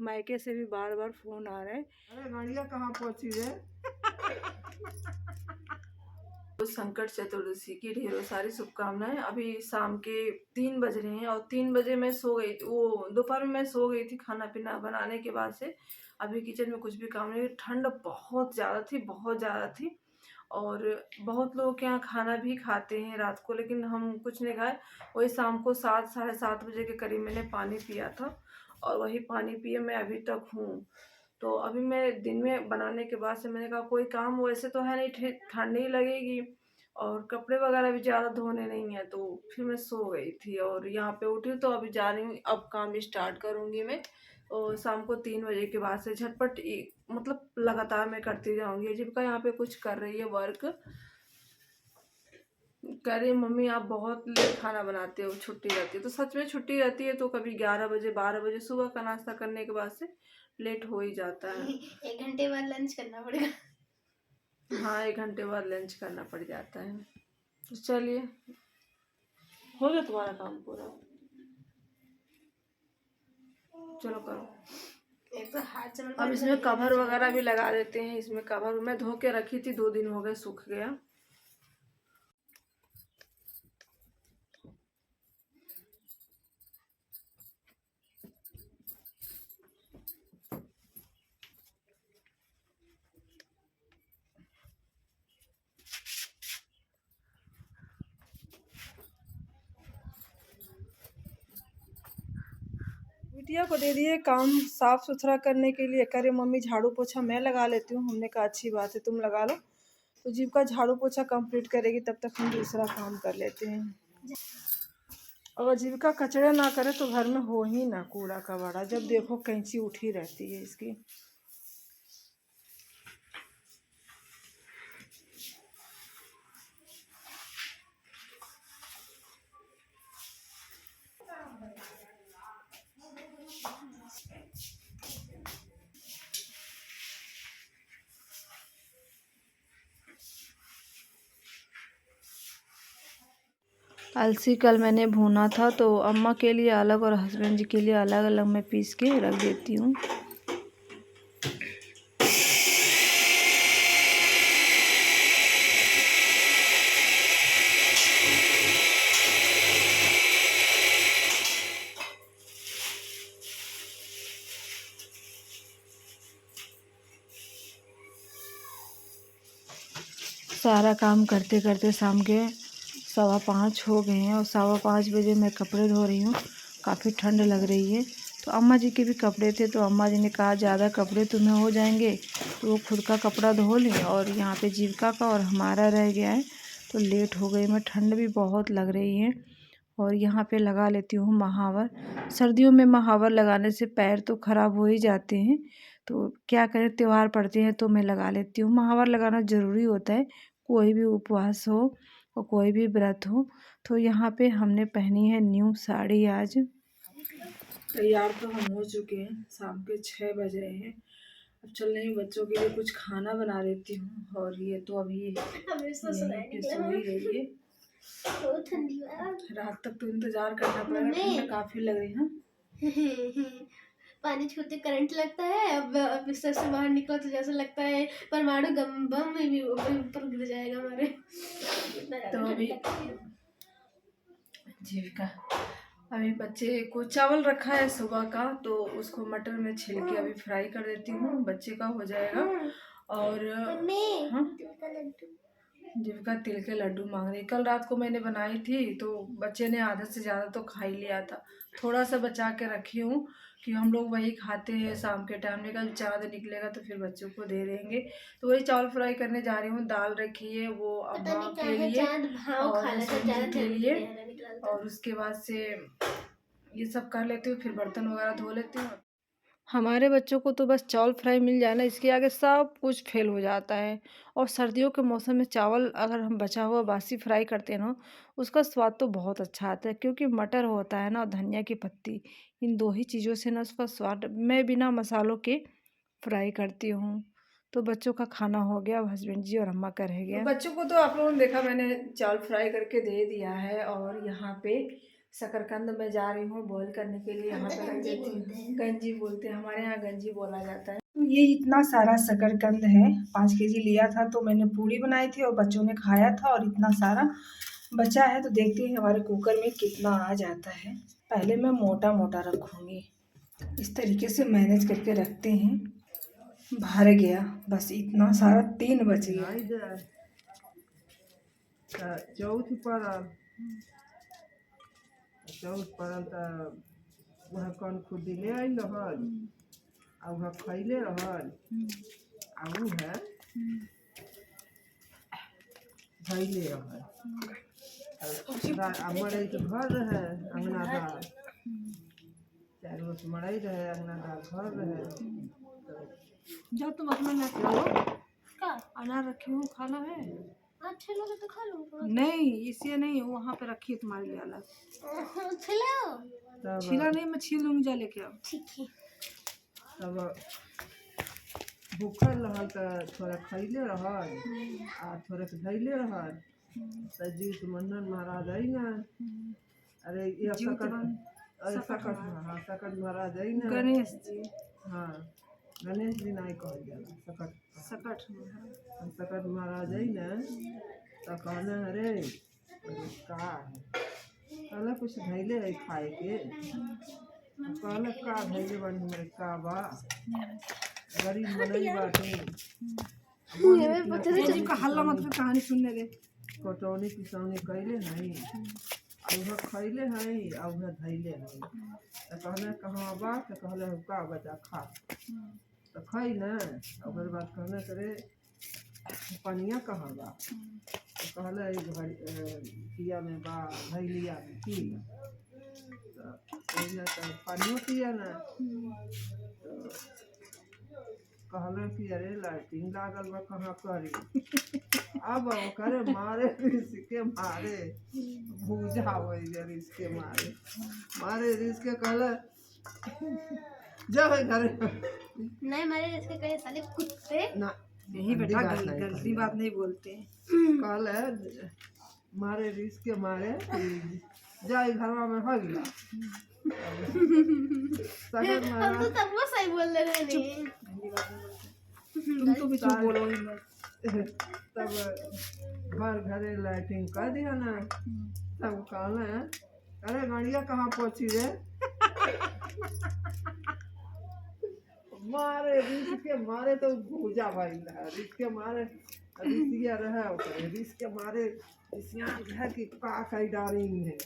मायके से भी बार बार फ़ोन आ रहे हैं। अरे गाड़ियाँ कहाँ पहुँची है। संकट चतुर्दशी की ढेरों सारी शुभकामनाएं। अभी शाम के 3 बज रहे हैं और 3 बजे मैं सो गई थी। वो दोपहर में मैं सो गई थी खाना पीना बनाने के बाद से। अभी किचन में कुछ भी काम नहीं, ठंड बहुत ज़्यादा थी, बहुत ज़्यादा थी। और बहुत लोग के यहाँ खाना भी खाते हैं रात को, लेकिन हम कुछ नहीं खाए। वही शाम को 7 साढ़े 7 बजे के करीब मैंने पानी पिया था और वही पानी पिए मैं अभी तक हूँ। तो अभी मैं दिन में बनाने के बाद से मैंने कहा कोई काम वैसे तो है नहीं, ठंड ही लगेगी और कपड़े वगैरह भी ज़्यादा धोने नहीं है, तो फिर मैं सो गई थी और यहाँ पे उठी तो अभी जा रही हूँ, अब काम स्टार्ट करूँगी मैं। और शाम को 3 बजे के बाद से झटपट मतलब लगातार मैं करती जाऊँगी। जीविका यहाँ पे कुछ कर रही है वर्क, कह रही मम्मी आप बहुत लेट खाना बनाते हो, छुट्टी रहती है। तो सच में छुट्टी रहती है तो कभी 11 बजे 12 बजे सुबह का नाश्ता करने के बाद से लेट हो ही जाता है। 1 घंटे बाद लंच करना पड़ेगा। हाँ 1 घंटे बाद लंच करना पड़ जाता है। तो चलिए, हो गया तुम्हारा काम पूरा, चलो करो। एक तो हाथ अब इसमें कवर वगैरह भी लगा देते हैं। इसमें कवर मैं धो के रखी थी, 2 दिन हो गए, सूख गया। बिटिया को दे दिए काम साफ सुथरा करने के लिए, करे मम्मी झाड़ू पोछा मैं लगा लेती हूँ। हमने कहा अच्छी बात है, तुम लगा लो। तो जीविका झाड़ू पोछा कंप्लीट करेगी, तब तक हम दूसरा काम कर लेते हैं। अगर जीविका कचरे ना करे तो घर में हो ही ना कूड़ा कबाड़ा, जब देखो कैंची उठी रहती है इसकी। अलसी कल मैंने भूना था तो अम्मा के लिए अलग और हस्बैंड जी के लिए अलग अलग मैं पीस के रख देती हूँ। सारा काम करते करते शाम के 4:15 हो गए हैं और 5:15 बजे मैं कपड़े धो रही हूँ। काफ़ी ठंड लग रही है। तो अम्मा जी के भी कपड़े थे तो अम्मा जी ने कहा ज़्यादा कपड़े तुम्हें हो जाएंगे तो वो खुद का कपड़ा धो लें, और यहाँ पे जीविका का और हमारा रह गया है तो लेट हो गई मैं। ठंड भी बहुत लग रही है और यहाँ पे लगा लेती हूँ महावर। सर्दियों में महावर लगाने से पैर तो ख़राब हो ही जाते हैं, तो क्या करें, त्यौहार पड़ते हैं तो मैं लगा लेती हूँ। महावर लगाना ज़रूरी होता है, कोई भी उपवास हो और कोई भी व्रत हो। तो यहाँ पे हमने पहनी है न्यू साड़ी। आज तैयार तो हम हो चुके हैं, शाम के 6 बज रहे हैं। अब चल रही हूँ, बच्चों के लिए कुछ खाना बना देती हूँ। और ये तो अभी यहीं पे सो ही रही है। रात तक तो इंतजार करना पड़ेगा, ठंड काफ़ी लग रही है। पानी छूते करंट लगता है। अब बिस्तर से बाहर निकला तो जैसा लगता है परमाणु बम में भी ऊपर गिर जाएगा हमारे। तो अभी जीविका, अभी बच्चे को चावल रखा है सुबह का तो उसको मटर में छिल के अभी फ्राई कर देती हूँ, बच्चे का हो जाएगा। और हाँ, जीविका तिल के लड्डू मांग रही। कल रात को मैंने बनाई थी तो बच्चे ने आधा से ज़्यादा तो खा ही लिया था। थोड़ा सा बचा के रखी हूँ कि हम लोग वही खाते हैं शाम के टाइम में। कल चाँद निकलेगा तो फिर बच्चों को दे देंगे। तो वही चावल फ्राई करने जा रही हूँ। दाल रखी है वो अम्मा के लिए और हस्बैंड जी के लिए, और उसके बाद से ये सब कर लेती हूँ, फिर बर्तन वगैरह धो लेती हूँ। हमारे बच्चों को तो बस चावल फ्राई मिल जाए ना, इसके आगे सब कुछ फेल हो जाता है। और सर्दियों के मौसम में चावल अगर हम बचा हुआ बासी फ्राई करते हैं ना, उसका स्वाद तो बहुत अच्छा आता है, क्योंकि मटर होता है ना और धनिया की पत्ती, इन 2 ही चीज़ों से ना उसका स्वाद। मैं बिना मसालों के फ्राई करती हूँ। तो बच्चों का खाना हो गया, अब हस्बैंड जी और अम्मा का रह गया। बच्चों को तो आप लोगों ने देखा, मैंने चावल फ्राई करके दे दिया है। और यहाँ पे शकरकंद मैं जा रही हूँ बॉईल करने के लिए। यहाँ पे रख देती हूँ। गंजी बोलते हैं हमारे यहाँ, गंजी बोला जाता है। तो ये इतना सारा शकरकंद है, 5 केजी लिया था तो मैंने पूड़ी बनाई थी और बच्चों ने खाया था और इतना सारा बचा है। तो देखते हैं हमारे कुकर में कितना आ जाता है। पहले मैं मोटा मोटा रखूँगी, इस तरीके से मैनेज करके रखते हैं। भर गया बस इतना सारा, 3 बच गया। चौथ पड़ल तो वह कौन खुदी ले आई रहल आ वह खैले रहल आ उ है धैले रहल आ मरई के घर रहे अंगनादार, 4 गो मरई रहे अंगनादार घर रहे। जब तुम अपना ना खाओ, अनार रखी हूँ, खाना है? अच्छे लोग तो खा लो। नहीं इसे नहीं, वहाँ पे रखी है तुम्हारे लिए अलग। छिला नहीं, मैं छील लूंगी, जा लेके आओ। ठीक है। तब भूखल रहल तो थोड़ा खैले रहल आ थोड़ा धैले रहल तो जीत मंडन महाराज आई ना। अरे ये सकट महाराज आई ना, गणेश जी। हाँ गणेश जी नहीं कहल जाला, सकट महाराज आई ना तो कहना अरे का है, कहला कुछ धैले है खाए के, कहला का धैले बन हमारे का बा गरीब मनई बाटे। हल्ला मत कर, कहानी सुनने दे। कटौनी किसौनी कैले नहीं आ खैले हैं आ धैले हैं तो कहले कहाँ बा, तो कहले का बचा खा तो खाई ना। ओकर बाद कहने करे पनिया कहाँ बा, तो कहले पिया में बा धैलिया में पी तो पानियो पिया ना। तो कहले कि अरे लाइटिंग लागल बा कहाँ करी, अब करे मारे रिस्के मारे भूजा हो रिस्के मारे रिस्के कहले जा भाई घरे नहीं मारे इसके कहे साले कुत्ते ना, यही बेटा गलती बात नहीं बोलते। कहले मारे रिस्के मारे जाए घरवा में हो गया। हम तो तब वो सही बोल रहे हैं। तुम तो भी चुप बोलो ही मत। तब घरे लाइटिंग कर दिया ना, तब कहले अरे गाड़िया कहाँ पहुँची रे, मारे रिस्के मारे तो भूजा भाई रिस्के मारे रिस्किया रहे ओकरे रिस्के मारे इसलिए है कि का कई डालिंग है।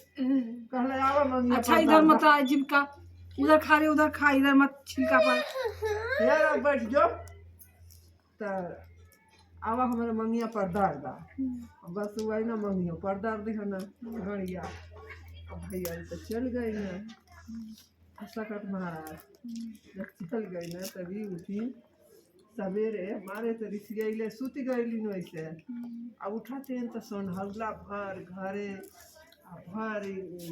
कहले आवा मंगिया। अच्छा इधर मत आ, जिनका उधर खा रहे उधर खा, इधर मत छिलका पर। यार अब बैठ जाओ तो आवा हमारे मंगिया पर दार दा, बस वही ना मंगिया पर दार दी है ना गड़िया। अब भैया तो चल गई ना सकट महाराज, जब चल गई ना तभी उठी सवेरे हमारे तो रिसियाइले सुत गईली वैसे। अब उठाते हैं तो सोनहला भर घरे भर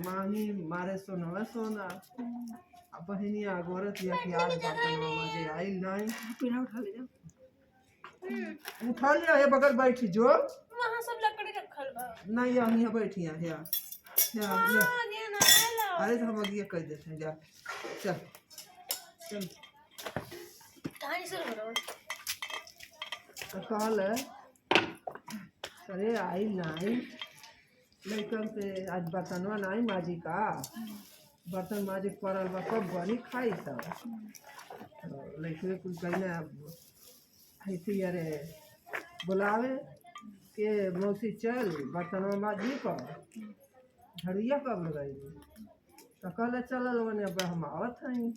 मांगी मारे सोना सोना। अब बहनिया गोरत या कि आज मजे आई नहीं, पीढ़ा उठा ले जाओ। उठा लिया है बगल बैठी जो वहाँ सब लकड़ी रखल बा। नहीं यहाँ बैठी है या अरे तो हम अगिया कह देते हैं, जा चल चल। कहानी शुरू करो। तो कहल अरे आई नहीं लड़कन से आज बर्तनवा नहीं माजी का, बर्तन माजी पड़ल बा कब बनी खाई सब। तो लड़के कुछ कहने ऐसी अरे बुलावे के मौसी चल बर्तनवा माजी पर झड़िया कब लगाई। तो कहले चल बने अब हम आवत हैं।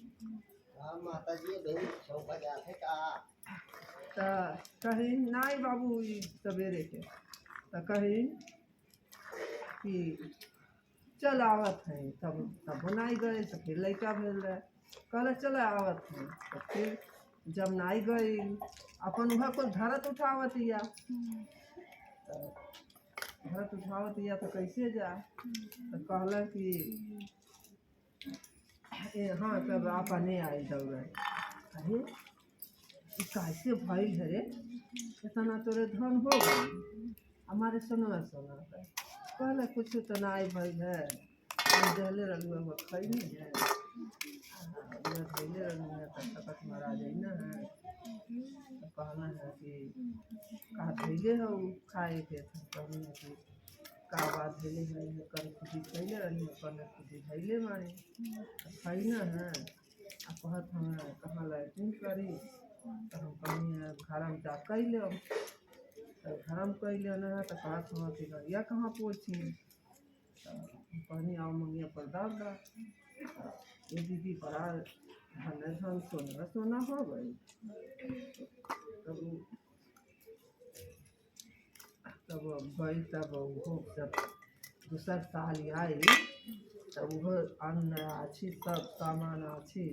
तो कहीं नहीं बाबू सवेरे के, तो कहीं कि चल आवत है। तब नहीं गए तो फिर लड़का भेल रहे, कहले चल आवत है। तो फिर जब नहीं गई अपन वह को धरत उठावत या, तो धरत उठावत या तो कैसे जा। तो कहला कि हाँ तब अपने आई दौड़े। अरे कैसे भइल है रे, इतना तोरे धन हो गई हमारे सोना कहले कुछ तो नहीं भइल है, देले रहलू हम खाई नहीं है उधर देले रहलू है तब तक मारा जाई ना तो कहना है कि का धैले हो खाए के कहनी है कि का बात धैले है कर खुशी खैले रहनी कर खुशी धैले मारे खाई ना है आ कहत हमें कहाँ लैट्रिन करी तो हम कहनी है घर में जा कैले तो घर में कैले ना तो कहत हम कि गरिया कहाँ पहुँची कहनी आओ मंगिया पर दाब दा ये दीदी बड़ा धन धन सोना सोना हो गई तब गई तब वो जब दूसर साल आई तब वो अन्न अच्छी सब सामान अच्छी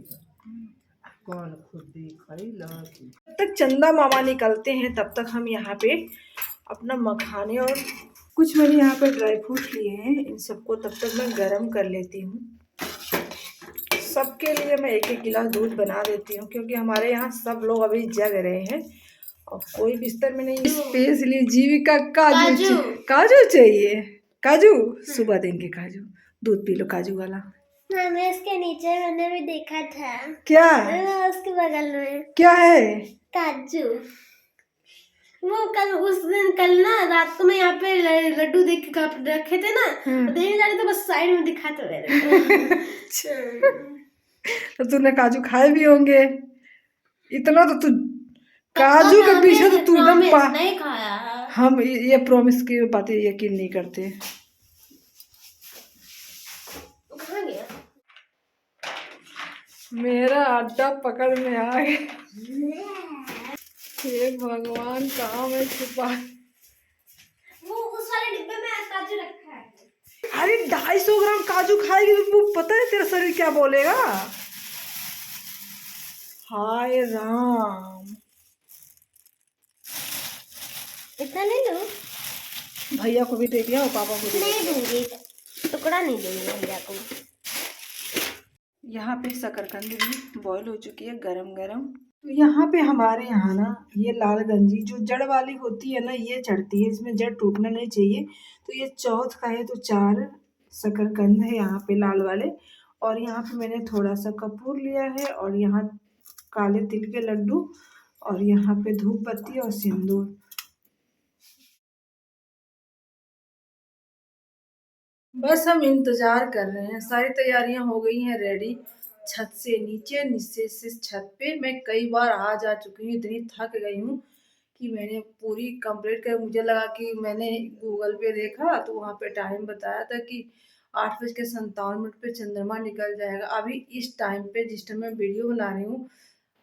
कौन खुदी खैला जब तक चंदा मामा निकलते हैं तब तक हम यहाँ पे अपना मखाने और कुछ मैंने यहाँ पे ड्राई फ्रूट लिए हैं इन सबको तब तक मैं गरम कर लेती हूँ। सबके लिए मैं एक एक गिलास दूध बना देती हूँ क्योंकि हमारे यहाँ सब लोग अभी जग रहे हैं और कोई बिस्तर में नहीं। स्पेशली जीविका काजू काजू चाहिए काजू सुबह देंगे काजू दूध पी लो काजू वाला। मैंने इसके नीचे मैंने भी देखा था क्या उसके बगल में क्या है काजू वो कल उस दिन कल ना रात को मैं यहाँ पे लड्डू देख के रखे थे ना देखने जा रही तो बस साइड में दिखाते हुए तो तूने काजू खाए भी होंगे इतना तो तू काजू के पीछे तो तू एकदम नहीं खाया। हम ये प्रॉमिस की बातें यकीन नहीं करते। कहाँ गया मेरा अड्डा पकड़ में आ गया। हे भगवान कहाँ में छुपा वो उस वाले डिब्बे में काजू रखा है। अरे 250 ग्राम काजू खाएगी तो पता है तेरा शरीर क्या बोलेगा। हाय राम इतना ले लो भैया को भी दे दिया और पापा को भी नहीं दूंगी टुकड़ा नहीं दूंगी भैया को। यहाँ पे शकरकंद भी बॉईल हो चुकी है गरम गरम। तो यहाँ पे हमारे यहाँ ना ये लाल गंजी जो जड़ वाली होती है ना ये चढ़ती है इसमें जड़ टूटना नहीं चाहिए। तो ये चौथ का है तो 4 शकरकंद है यहाँ पे लाल वाले और यहाँ पे मैंने थोड़ा सा कपूर लिया है और यहाँ काले तिल के लड्डू और यहाँ पे धूप बत्ती और सिंदूर। बस हम इंतज़ार कर रहे हैं। सारी तैयारियां हो गई हैं रेडी। छत से नीचे नीचे से छत पे मैं कई बार आ जा चुकी हूँ। इतनी थक गई हूँ कि मैंने पूरी कंप्लीट कर मुझे लगा कि मैंने गूगल पे देखा तो वहाँ पे टाइम बताया था कि 8:57 पे चंद्रमा निकल जाएगा। अभी इस टाइम पे जिस टाइम मैं वीडियो बना रही हूँ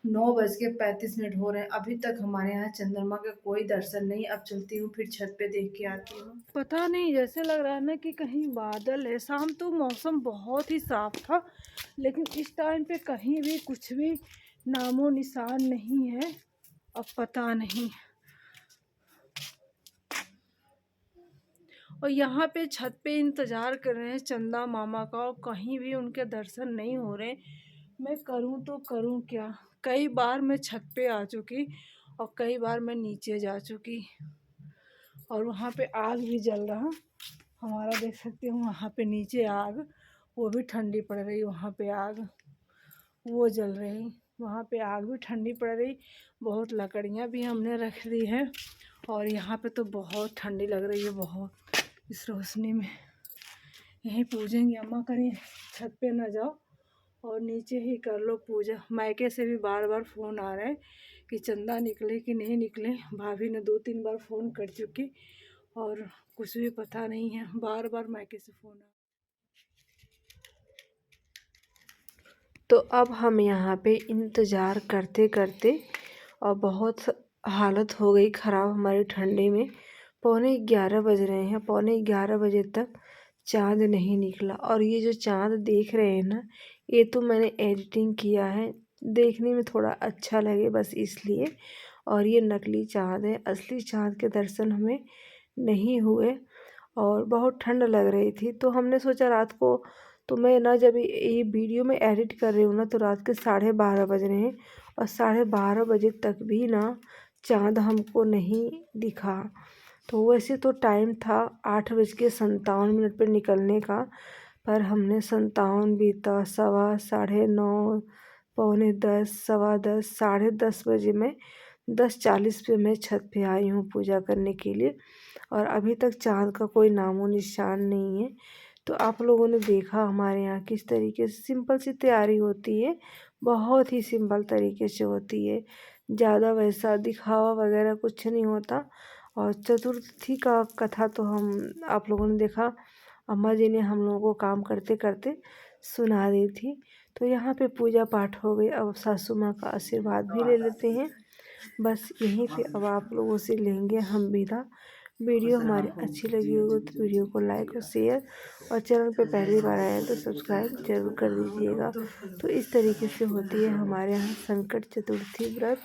9:35 हो रहे हैं। अभी तक हमारे यहाँ चंद्रमा का कोई दर्शन नहीं। अब चलती हूँ फिर छत पे देख के आती हूँ। पता नहीं जैसे लग रहा है ना कि कहीं बादल है। शाम तो मौसम बहुत ही साफ था लेकिन इस टाइम पे कहीं भी कुछ भी नामो निशान नहीं है। अब पता नहीं। और यहाँ पे छत पे इंतज़ार कर रहे हैं चंदा मामा का और कहीं भी उनके दर्शन नहीं हो रहे। मैं करूँ तो करूँ क्या। कई बार मैं छत पे आ चुकी और कई बार मैं नीचे जा चुकी और वहाँ पे आग भी जल रहा हमारा देख सकते हो। वहाँ पे नीचे आग वो भी ठंडी पड़ रही। वहाँ पे आग वो जल रही वहाँ पे आग भी ठंडी पड़ रही। बहुत लकड़ियाँ भी हमने रख दी हैं और यहाँ पे तो बहुत ठंडी लग रही है बहुत इस रोशनी में। यहीं पूजेंगे अम्मा करिए छत पे ना जाओ और नीचे ही कर लो पूजा। मायके से भी बार बार फ़ोन आ रहा है कि चंदा निकले कि नहीं निकले। भाभी ने 2-3 बार फ़ोन कर चुकी और कुछ भी पता नहीं है। बार बार मायके से फ़ोन आ। तो अब हम यहाँ पे इंतज़ार करते करते और बहुत हालत हो गई ख़राब हमारी ठंडे में। 11:15 बज रहे हैं। 11:15 बजे तक चाँद नहीं निकला। और ये जो चाँद देख रहे हैं ना ये तो मैंने एडिटिंग किया है देखने में थोड़ा अच्छा लगे बस इसलिए। और ये नकली चाँद है। असली चाँद के दर्शन हमें नहीं हुए और बहुत ठंड लग रही थी। तो हमने सोचा रात को तो मैं ना जब ये वीडियो में एडिट कर रही हूँ ना तो रात के 12:30 बज रहे हैं और 12:30 बजे तक भी ना चाँद हमको नहीं दिखा। तो वैसे तो टाइम था 8:57 पर निकलने का। पर हमने 57 बीता, सवा, 9:30, पौने 10, सवा 10, 10:30 बजे मैं 10:40 पे मैं छत पे आई हूँ पूजा करने के लिए। और अभी तक चाँद का कोई नामो निशान नहीं है। तो आप लोगों ने देखा हमारे यहाँ किस तरीके से सिंपल सी तैयारी होती है, बहुत ही सिंपल तरीके से होती है, ज़्यादा वैसा दिखावा वगैरह कुछ नहीं होता। और चतुर्थी का कथा तो हम आप लोगों ने देखा, अम्मा जी ने हम लोगों को काम करते करते सुना दी थी। तो यहाँ पे पूजा पाठ हो गई, अब सासू माँ का आशीर्वाद भी ले लेते हैं। बस यहीं पे अब आप लोगों से लेंगे हम विदा। वीडियो हमारी अच्छी लगी होगी तो वीडियो को लाइक और शेयर, और चैनल पे पहली बार आए हैं तो सब्सक्राइब जरूर कर दीजिएगा। तो इस तरीके से होती है हमारे यहाँ संकट चतुर्थी व्रत।